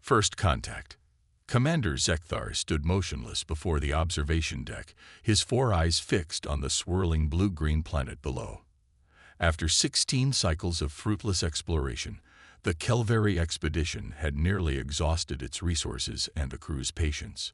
First contact. Commander Zekthar stood motionless before the observation deck, his four eyes fixed on the swirling blue-green planet below. After 16 cycles of fruitless exploration, the Kelveri expedition had nearly exhausted its resources and the crew's patience.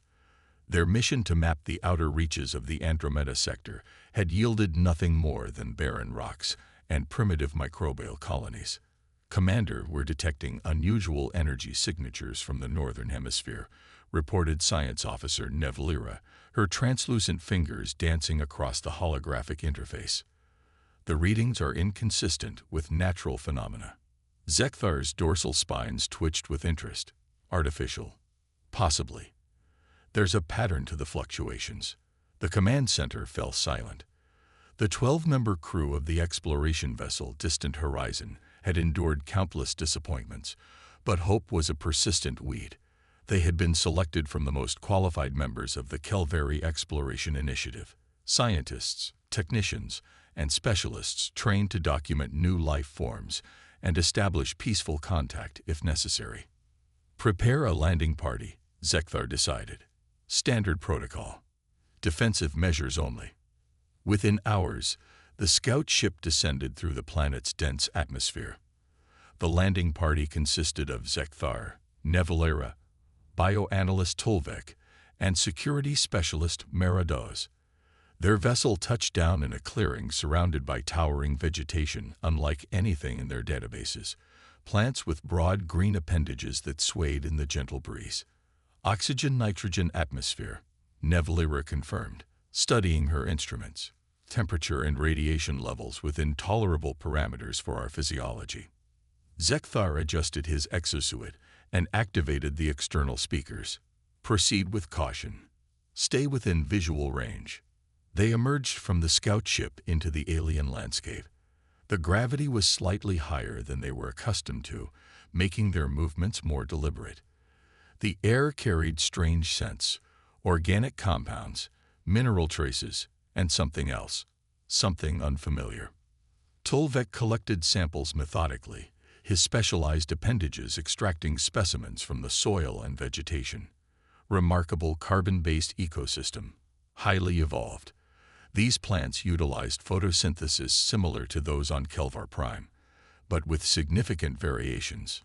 Their mission to map the outer reaches of the Andromeda sector had yielded nothing more than barren rocks and primitive microbial colonies. Commander were detecting unusual energy signatures from the northern hemisphere, reported Science Officer Nevlira, her translucent fingers dancing across the holographic interface. The readings are inconsistent with natural phenomena. Zekthar's dorsal spines twitched with interest. Artificial. Possibly. There's a pattern to the fluctuations. The command center fell silent. The 12-member crew of the exploration vessel Distant Horizon had endured countless disappointments, but hope was a persistent weed. They had been selected from the most qualified members of the Kelveri Exploration Initiative, scientists, technicians, and specialists trained to document new life forms and establish peaceful contact if necessary. Prepare a landing party, Zekthar decided. Standard protocol. Defensive measures only. Within hours, the scout ship descended through the planet's dense atmosphere. The landing party consisted of Zekthar, Nevlira, bioanalyst Tolvek, and security specialist Meradoz. Their vessel touched down in a clearing surrounded by towering vegetation unlike anything in their databases, plants with broad green appendages that swayed in the gentle breeze. Oxygen-nitrogen atmosphere, Nevlira confirmed, studying her instruments. Temperature and radiation levels within tolerable parameters for our physiology. Zekthar adjusted his exosuit and activated the external speakers. Proceed with caution. Stay within visual range. They emerged from the scout ship into the alien landscape. The gravity was slightly higher than they were accustomed to, making their movements more deliberate. The air carried strange scents, organic compounds, mineral traces, and something else, something unfamiliar. Tolvek collected samples methodically, his specialized appendages extracting specimens from the soil and vegetation. Remarkable carbon-based ecosystem, highly evolved. These plants utilized photosynthesis similar to those on Kelvar Prime, but with significant variations.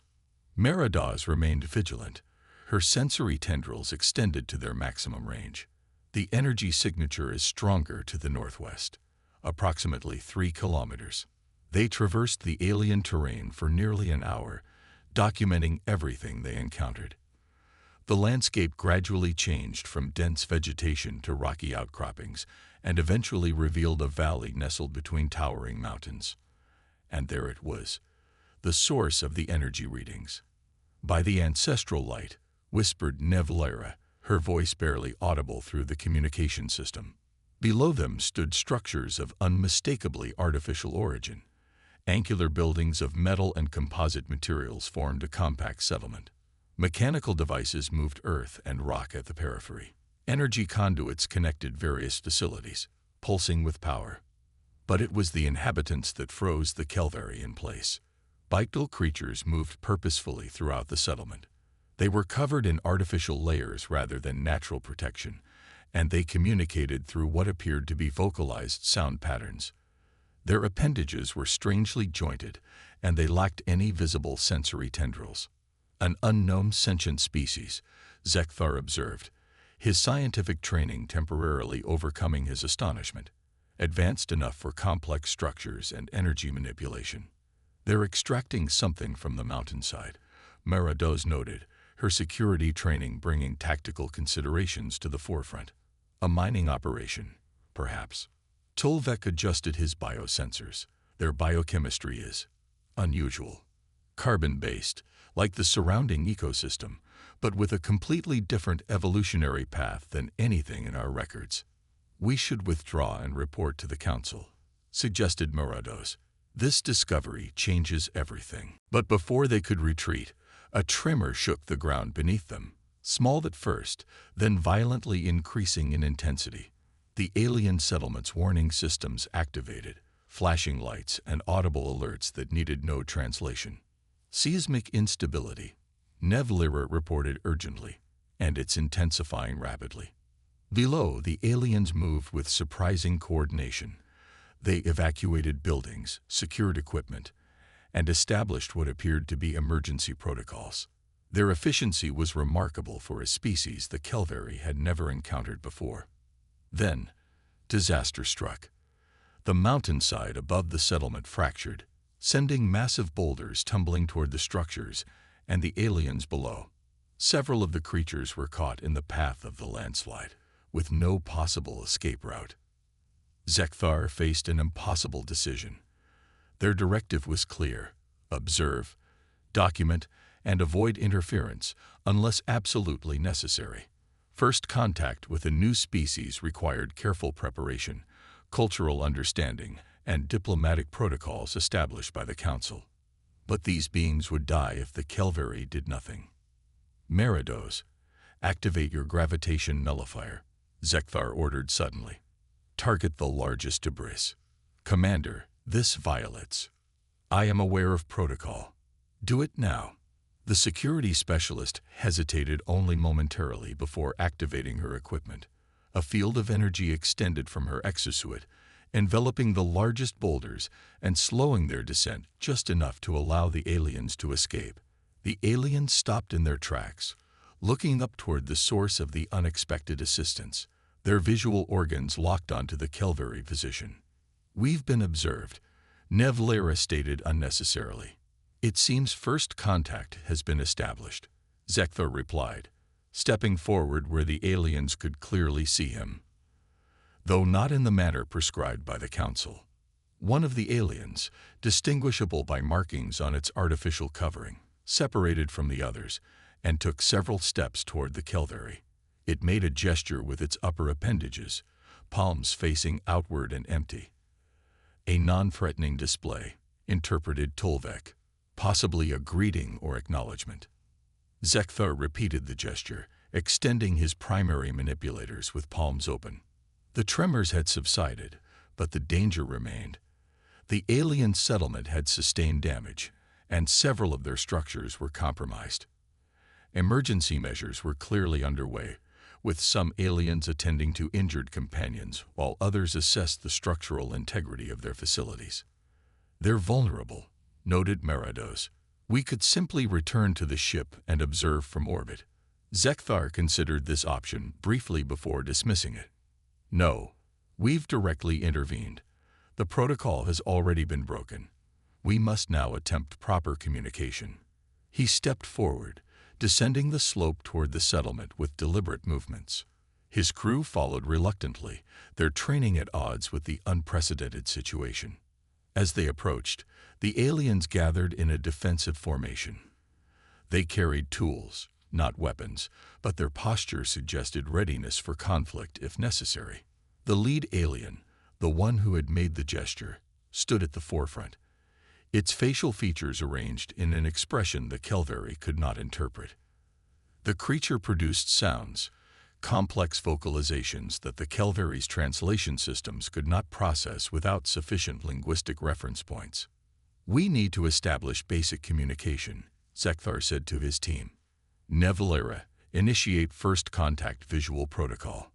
Meradoz remained vigilant, her sensory tendrils extended to their maximum range. The energy signature is stronger to the northwest, approximately 3 kilometers. They traversed the alien terrain for nearly an hour, documenting everything they encountered. The landscape gradually changed from dense vegetation to rocky outcroppings and eventually revealed a valley nestled between towering mountains. And there it was, the source of the energy readings. By the ancestral light, whispered Nevlira, her voice barely audible through the communication system. Below them stood structures of unmistakably artificial origin. Angular buildings of metal and composite materials formed a compact settlement. Mechanical devices moved earth and rock at the periphery. Energy conduits connected various facilities, pulsing with power. But it was the inhabitants that froze the Kelveri in place. Bictal creatures moved purposefully throughout the settlement. They were covered in artificial layers rather than natural protection, and they communicated through what appeared to be vocalized sound patterns. Their appendages were strangely jointed, and they lacked any visible sensory tendrils. An unknown sentient species, Zekthar observed, his scientific training temporarily overcoming his astonishment, advanced enough for complex structures and energy manipulation. They're extracting something from the mountainside, Meradoz noted, her security training bringing tactical considerations to the forefront. A mining operation, perhaps. Tolvek adjusted his biosensors. Their biochemistry is unusual. Carbon-based, like the surrounding ecosystem, but with a completely different evolutionary path than anything in our records. We should withdraw and report to the Council, suggested Meradoz. This discovery changes everything. But before they could retreat, a tremor shook the ground beneath them, small at first, then violently increasing in intensity. The alien settlement's warning systems activated, flashing lights and audible alerts that needed no translation. Seismic instability, Nevlira reported urgently, and it's intensifying rapidly. Below, the aliens moved with surprising coordination. They evacuated buildings, secured equipment, and established what appeared to be emergency protocols. Their efficiency was remarkable for a species the Kelveri had never encountered before. Then, disaster struck. The mountainside above the settlement fractured, sending massive boulders tumbling toward the structures and the aliens below. Several of the creatures were caught in the path of the landslide, with no possible escape route. Zekthar faced an impossible decision. Their directive was clear: observe, document, and avoid interference unless absolutely necessary. First contact with a new species required careful preparation, cultural understanding, and diplomatic protocols established by the Council. But these beings would die if the Kelveri did nothing. Meridos, activate your gravitation nullifier, Zekthar ordered suddenly. Target the largest debris. Commander, this violates. I am aware of protocol. Do it now. The security specialist hesitated only momentarily before activating her equipment. A field of energy extended from her exosuit, enveloping the largest boulders and slowing their descent just enough to allow the aliens to escape. The aliens stopped in their tracks, looking up toward the source of the unexpected assistance, their visual organs locked onto the Kelveri position. We've been observed, Nevlira stated unnecessarily. It seems first contact has been established, Zekthar replied, stepping forward where the aliens could clearly see him, though not in the manner prescribed by the Council. One of the aliens, distinguishable by markings on its artificial covering, separated from the others and took several steps toward the Kelveri. It made a gesture with its upper appendages, palms facing outward and empty. A non-threatening display, interpreted Tolvek, possibly a greeting or acknowledgement. Zekthar repeated the gesture, extending his primary manipulators with palms open. The tremors had subsided, but the danger remained. The alien settlement had sustained damage, and several of their structures were compromised. Emergency measures were clearly underway, with some aliens attending to injured companions while others assessed the structural integrity of their facilities. They're vulnerable, noted Meridos. We could simply return to the ship and observe from orbit. Zekthar considered this option briefly before dismissing it. No, we've directly intervened. The protocol has already been broken. We must now attempt proper communication. He stepped forward, descending the slope toward the settlement with deliberate movements. His crew followed reluctantly, their training at odds with the unprecedented situation. As they approached, the aliens gathered in a defensive formation. They carried tools, not weapons, but their posture suggested readiness for conflict if necessary. The lead alien, the one who had made the gesture, stood at the forefront, its facial features arranged in an expression the Kelveri could not interpret. The creature produced sounds, complex vocalizations that the Kelveri's translation systems could not process without sufficient linguistic reference points. We need to establish basic communication, Zekthar said to his team. Nevlira, initiate first contact visual protocol.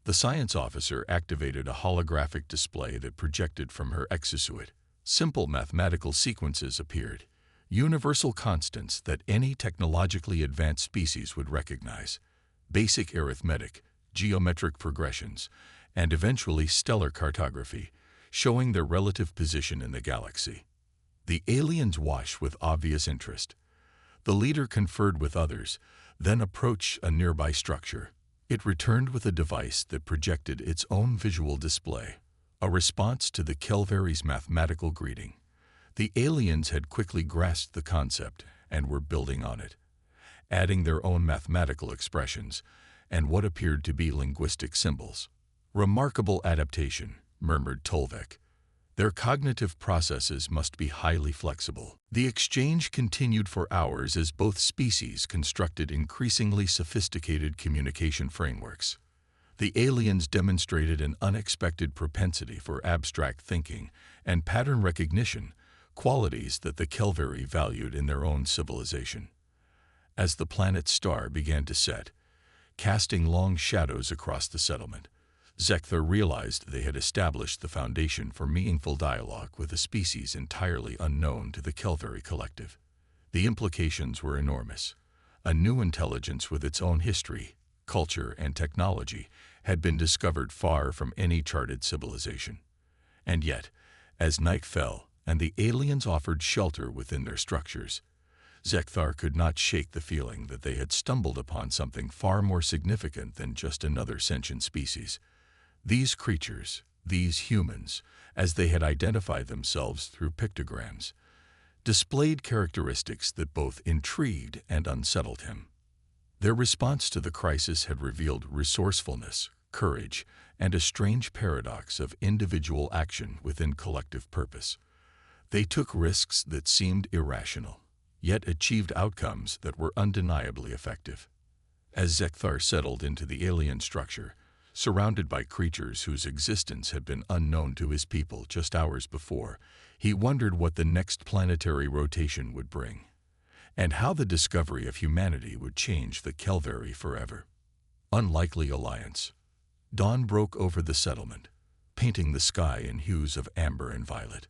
The science officer activated a holographic display that projected from her exosuit. Simple mathematical sequences appeared, universal constants that any technologically advanced species would recognize, basic arithmetic, geometric progressions, and eventually stellar cartography, showing their relative position in the galaxy. The aliens watched with obvious interest. The leader conferred with others, then approached a nearby structure. It returned with a device that projected its own visual display, a response to the Kelveri's mathematical greeting. The aliens had quickly grasped the concept and were building on it, adding their own mathematical expressions and what appeared to be linguistic symbols. Remarkable adaptation, murmured Tolvek. Their cognitive processes must be highly flexible. The exchange continued for hours as both species constructed increasingly sophisticated communication frameworks. The aliens demonstrated an unexpected propensity for abstract thinking and pattern recognition, qualities that the Kelveri valued in their own civilization. As the planet's star began to set, casting long shadows across the settlement, Zekthar realized they had established the foundation for meaningful dialogue with a species entirely unknown to the Kelveri collective. The implications were enormous. A new intelligence with its own history, culture, and technology had been discovered far from any charted civilization. And yet, as night fell and the aliens offered shelter within their structures, Zekthar could not shake the feeling that they had stumbled upon something far more significant than just another sentient species. These creatures, these humans, as they had identified themselves through pictograms, displayed characteristics that both intrigued and unsettled him. Their response to the crisis had revealed resourcefulness, courage, and a strange paradox of individual action within collective purpose. They took risks that seemed irrational, yet achieved outcomes that were undeniably effective. As Zekthar settled into the alien structure, surrounded by creatures whose existence had been unknown to his people just hours before, he wondered what the next planetary rotation would bring, and how the discovery of humanity would change the Kelveri forever. Unlikely alliance. Dawn broke over the settlement, painting the sky in hues of amber and violet.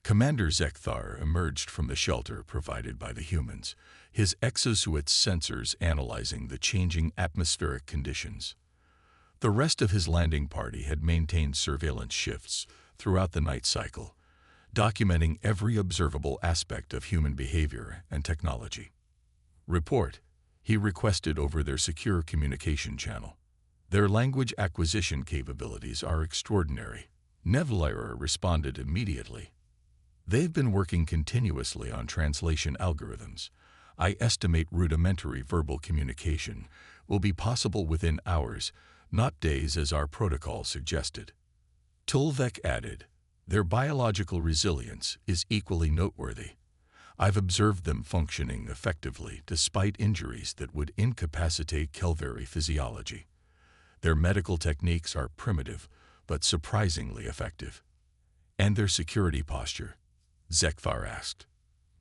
Commander Zekthar emerged from the shelter provided by the humans, his exosuit sensors analyzing the changing atmospheric conditions. The rest of his landing party had maintained surveillance shifts throughout the night cycle, documenting every observable aspect of human behavior and technology. Report, he requested over their secure communication channel. Their language acquisition capabilities are extraordinary. Nevlaira responded immediately. They've been working continuously on translation algorithms. I estimate rudimentary verbal communication will be possible within hours, not days as our protocol suggested. Tulvek added, their biological resilience is equally noteworthy. I've observed them functioning effectively despite injuries that would incapacitate Kelveri physiology. Their medical techniques are primitive, but surprisingly effective. And their security posture? Zekthar asked.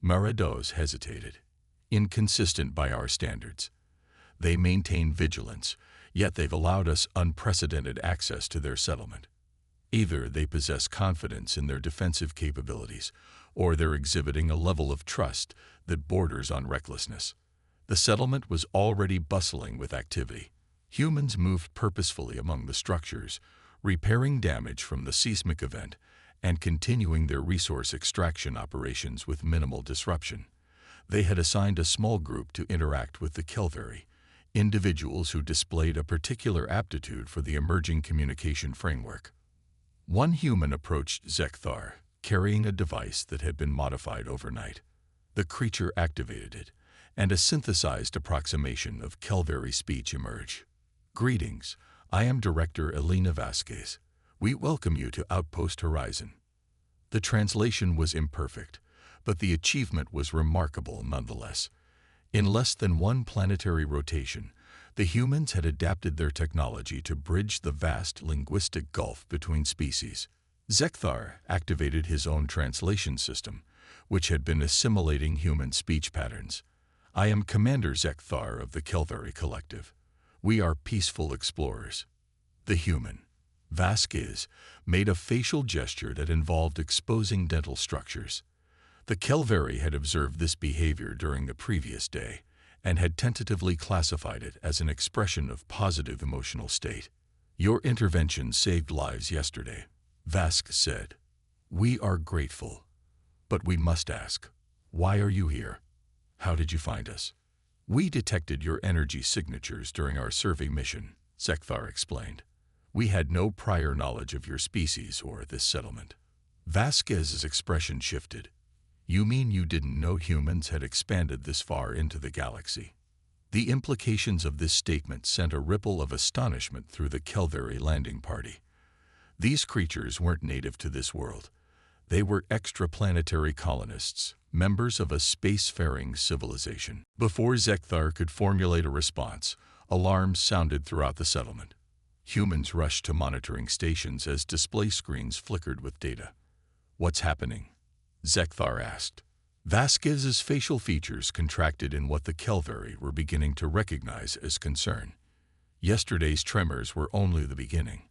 Marados hesitated. Inconsistent by our standards. They maintain vigilance, yet they've allowed us unprecedented access to their settlement. Either they possess confidence in their defensive capabilities, or they're exhibiting a level of trust that borders on recklessness. The settlement was already bustling with activity. Humans moved purposefully among the structures, repairing damage from the seismic event and continuing their resource extraction operations with minimal disruption. They had assigned a small group to interact with the Kelveri, individuals who displayed a particular aptitude for the emerging communication framework. One human approached Zekthar, carrying a device that had been modified overnight. The creature activated it, and a synthesized approximation of Kelveri speech emerged. Greetings, I am Director Elena Vasquez. We welcome you to Outpost Horizon. The translation was imperfect, but the achievement was remarkable nonetheless. In less than one planetary rotation, the humans had adapted their technology to bridge the vast linguistic gulf between species. Zekthar activated his own translation system, which had been assimilating human speech patterns. I am Commander Zekthar of the Kelveri Collective. We are peaceful explorers. The human, Vasquez, made a facial gesture that involved exposing dental structures. The Kelveri had observed this behavior during the previous day and had tentatively classified it as an expression of positive emotional state. Your intervention saved lives yesterday, Vasquez said. We are grateful. But we must ask, why are you here? How did you find us? We detected your energy signatures during our survey mission, Zekthar explained. We had no prior knowledge of your species or this settlement. Vasquez's expression shifted. You mean you didn't know humans had expanded this far into the galaxy? The implications of this statement sent a ripple of astonishment through the Kelveri landing party. These creatures weren't native to this world. They were extraplanetary colonists, members of a spacefaring civilization. Before Zekthar could formulate a response, alarms sounded throughout the settlement. Humans rushed to monitoring stations as display screens flickered with data. What's happening? Zekthar asked. Vasquez's facial features contracted in what the Kelveri were beginning to recognize as concern. Yesterday's tremors were only the beginning.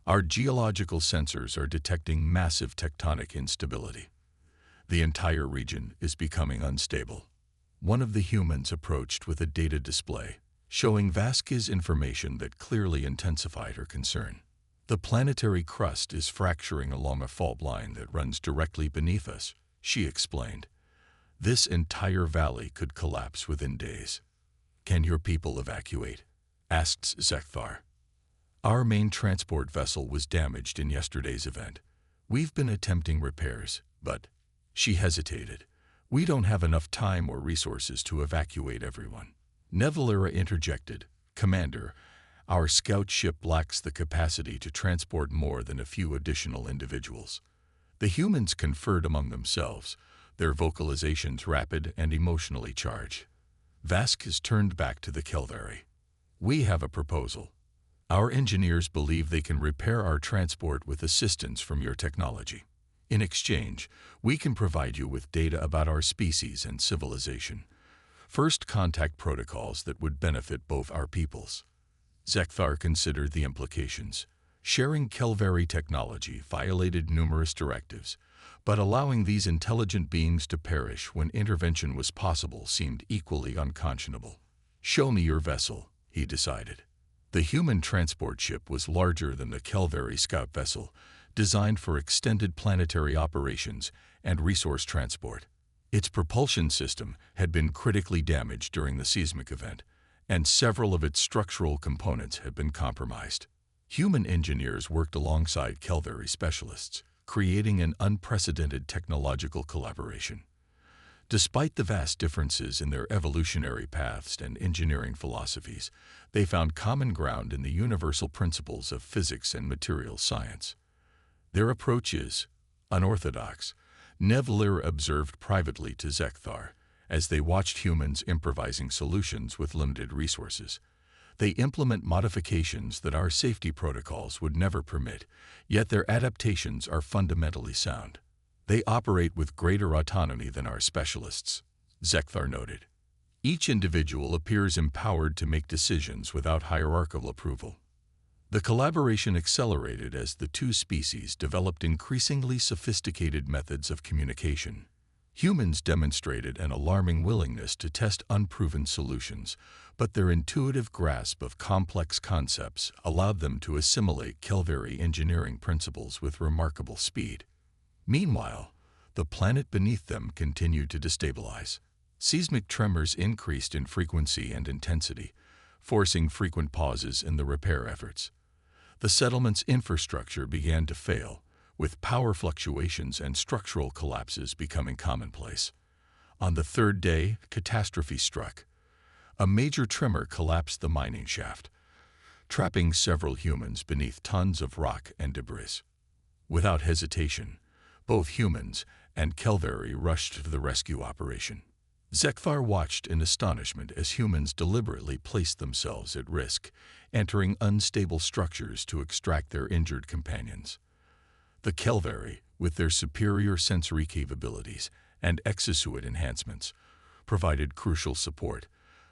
Our geological sensors are detecting massive tectonic instability. The entire region is becoming unstable. One of the humans approached with a data display, showing Vasquez information that clearly intensified her concern. The planetary crust is fracturing along a fault line that runs directly beneath us, she explained. This entire valley could collapse within days. Can your people evacuate? Asked Zekthar. Our main transport vessel was damaged in yesterday's event. We've been attempting repairs, but... She hesitated. We don't have enough time or resources to evacuate everyone. Nevalera interjected. Commander, our scout ship lacks the capacity to transport more than a few additional individuals. The humans conferred among themselves, their vocalizations rapid and emotionally charged. Vasquez turned back to the Kelveri. We have a proposal. Our engineers believe they can repair our transport with assistance from your technology. In exchange, we can provide you with data about our species and civilization. First contact protocols that would benefit both our peoples. Zekthar considered the implications. Sharing Kelveri technology violated numerous directives, but allowing these intelligent beings to perish when intervention was possible seemed equally unconscionable. Show me your vessel, he decided. The human transport ship was larger than the Kelveri scout vessel, designed for extended planetary operations and resource transport. Its propulsion system had been critically damaged during the seismic event, and several of its structural components had been compromised. Human engineers worked alongside Kelveri specialists, creating an unprecedented technological collaboration. Despite the vast differences in their evolutionary paths and engineering philosophies, they found common ground in the universal principles of physics and materials science. Their approach is unorthodox, Nevalera observed privately to Zekthar as they watched humans improvising solutions with limited resources. They implement modifications that our safety protocols would never permit, yet their adaptations are fundamentally sound. They operate with greater autonomy than our specialists, Zekthar noted. Each individual appears empowered to make decisions without hierarchical approval. The collaboration accelerated as the two species developed increasingly sophisticated methods of communication. Humans demonstrated an alarming willingness to test unproven solutions, but their intuitive grasp of complex concepts allowed them to assimilate Kelveri engineering principles with remarkable speed. Meanwhile, the planet beneath them continued to destabilize. Seismic tremors increased in frequency and intensity, forcing frequent pauses in the repair efforts. The settlement's infrastructure began to fail, with power fluctuations and structural collapses becoming commonplace. On the third day, catastrophe struck. A major tremor collapsed the mining shaft, trapping several humans beneath tons of rock and debris. Without hesitation, both humans and Kelveri rushed to the rescue operation. Zekthar watched in astonishment as humans deliberately placed themselves at risk, entering unstable structures to extract their injured companions. The Kelveri, with their superior sensory capabilities and exosuit enhancements, provided crucial support,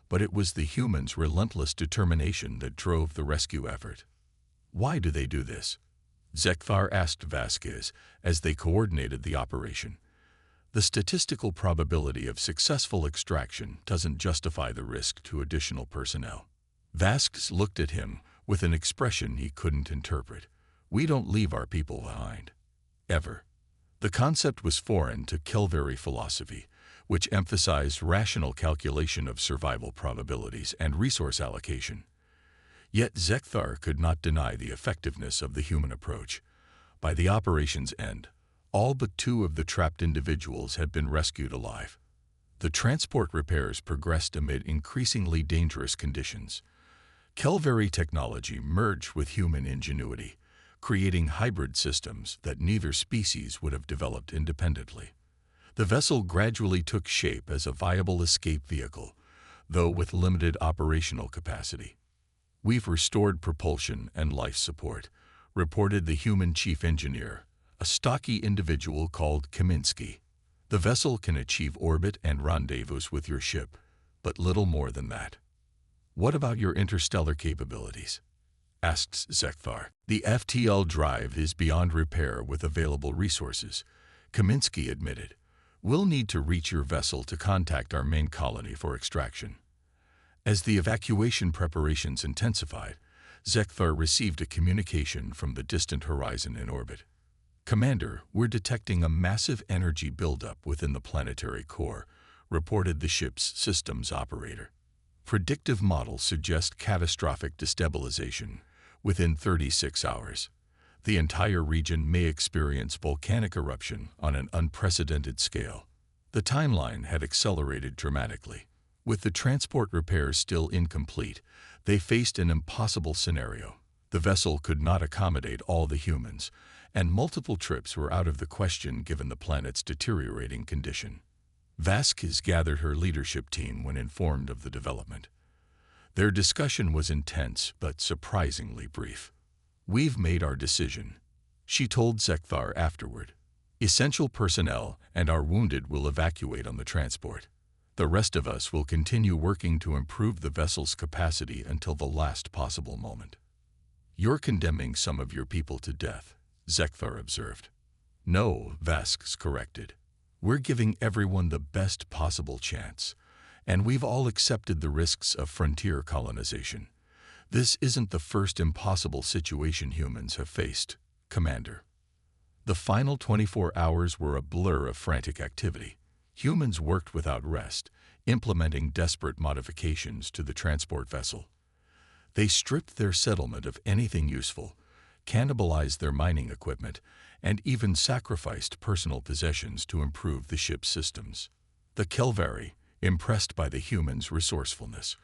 but it was the humans' relentless determination that drove the rescue effort. Why do they do this? Zekthar asked Vasquez as they coordinated the operation. The statistical probability of successful extraction doesn't justify the risk to additional personnel. Vasquez looked at him with an expression he couldn't interpret. We don't leave our people behind. Ever. The concept was foreign to Kelveri philosophy, which emphasized rational calculation of survival probabilities and resource allocation. Yet Zekthar could not deny the effectiveness of the human approach. By the operation's end, all but 2 of the trapped individuals had been rescued alive. The transport repairs progressed amid increasingly dangerous conditions. Kelveri technology merged with human ingenuity, creating hybrid systems that neither species would have developed independently. The vessel gradually took shape as a viable escape vehicle, though with limited operational capacity. We've restored propulsion and life support, reported the human chief engineer, a stocky individual called Kaminsky. The vessel can achieve orbit and rendezvous with your ship, but little more than that. What about your interstellar capabilities? Asked Zekthar. The FTL drive is beyond repair with available resources, Kaminsky admitted. We'll need to reach your vessel to contact our main colony for extraction. As the evacuation preparations intensified, Zekthar received a communication from the distant horizon in orbit. Commander, we're detecting a massive energy buildup within the planetary core, reported the ship's systems operator. Predictive models suggest catastrophic destabilization within 36 hours. The entire region may experience volcanic eruption on an unprecedented scale. The timeline had accelerated dramatically. With the transport repairs still incomplete, they faced an impossible scenario. The vessel could not accommodate all the humans, and multiple trips were out of the question given the planet's deteriorating condition. Vasquez gathered her leadership team when informed of the development. Their discussion was intense but surprisingly brief. We've made our decision, she told Zekthar afterward. Essential personnel and our wounded will evacuate on the transport. The rest of us will continue working to improve the vessel's capacity until the last possible moment. You're condemning some of your people to death, Zekthar observed. No, Vasquez corrected. We're giving everyone the best possible chance, and we've all accepted the risks of frontier colonization. This isn't the first impossible situation humans have faced, Commander. The final 24 hours were a blur of frantic activity. Humans worked without rest, implementing desperate modifications to the transport vessel. They stripped their settlement of anything useful, cannibalized their mining equipment, and even sacrificed personal possessions to improve the ship's systems. The Kelvari, impressed by the humans' resourcefulness,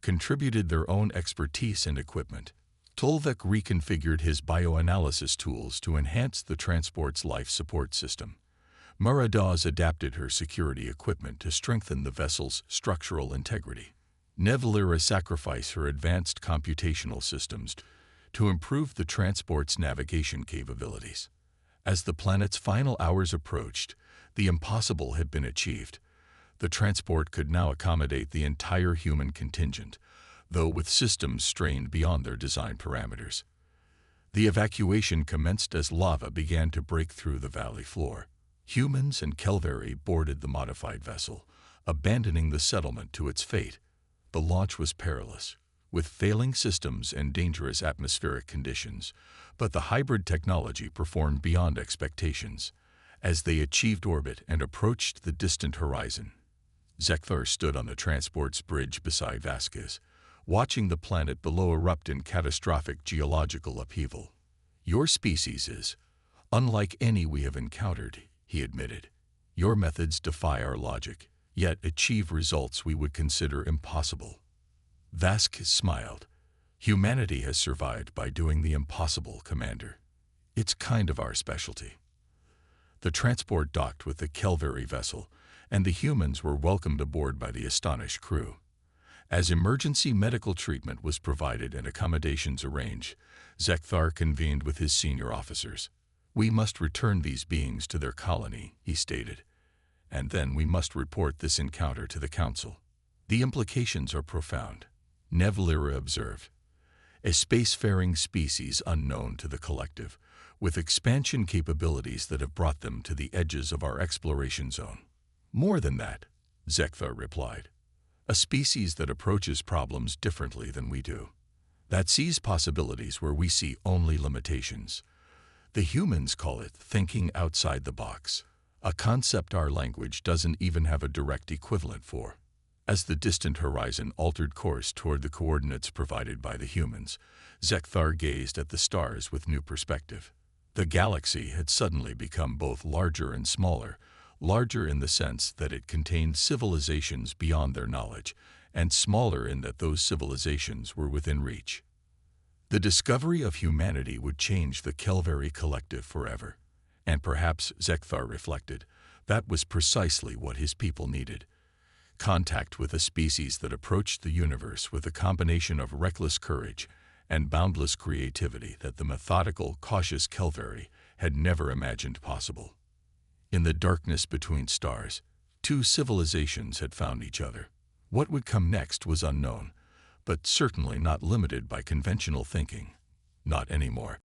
contributed their own expertise and equipment. Tolvek reconfigured his bioanalysis tools to enhance the transport's life support system. Muradaz adapted her security equipment to strengthen the vessel's structural integrity. Nevlira sacrificed her advanced computational systems to improve the transport's navigation capabilities. As the planet's final hours approached, the impossible had been achieved. The transport could now accommodate the entire human contingent, though with systems strained beyond their design parameters. The evacuation commenced as lava began to break through the valley floor. Humans and Kelvari boarded the modified vessel, abandoning the settlement to its fate. The launch was perilous, with failing systems and dangerous atmospheric conditions, but the hybrid technology performed beyond expectations. As they achieved orbit and approached the distant horizon, Zekthar stood on the transport's bridge beside Vasquez, watching the planet below erupt in catastrophic geological upheaval. Your species is unlike any we have encountered, he admitted. Your methods defy our logic, yet achieve results we would consider impossible. Vasquez smiled. Humanity has survived by doing the impossible, Commander. It's kind of our specialty. The transport docked with the Kelvari vessel, and the humans were welcomed aboard by the astonished crew. As emergency medical treatment was provided and accommodations arranged, Zekthar convened with his senior officers. We must return these beings to their colony, he stated, and then we must report this encounter to the Council. The implications are profound, Nevlira observed. A spacefaring species unknown to the collective, with expansion capabilities that have brought them to the edges of our exploration zone. More than that, Zekthar replied. A species that approaches problems differently than we do. That sees possibilities where we see only limitations. The humans call it thinking outside the box, a concept our language doesn't even have a direct equivalent for. As the distant horizon altered course toward the coordinates provided by the humans, Zekthar gazed at the stars with new perspective. The galaxy had suddenly become both larger and smaller, larger in the sense that it contained civilizations beyond their knowledge, and smaller in that those civilizations were within reach. The discovery of humanity would change the Kelvari collective forever, and perhaps, Zekthar reflected, that was precisely what his people needed. Contact with a species that approached the universe with a combination of reckless courage and boundless creativity that the methodical, cautious Kelvari had never imagined possible. In the darkness between stars, two civilizations had found each other. What would come next was unknown, but certainly not limited by conventional thinking. Not anymore.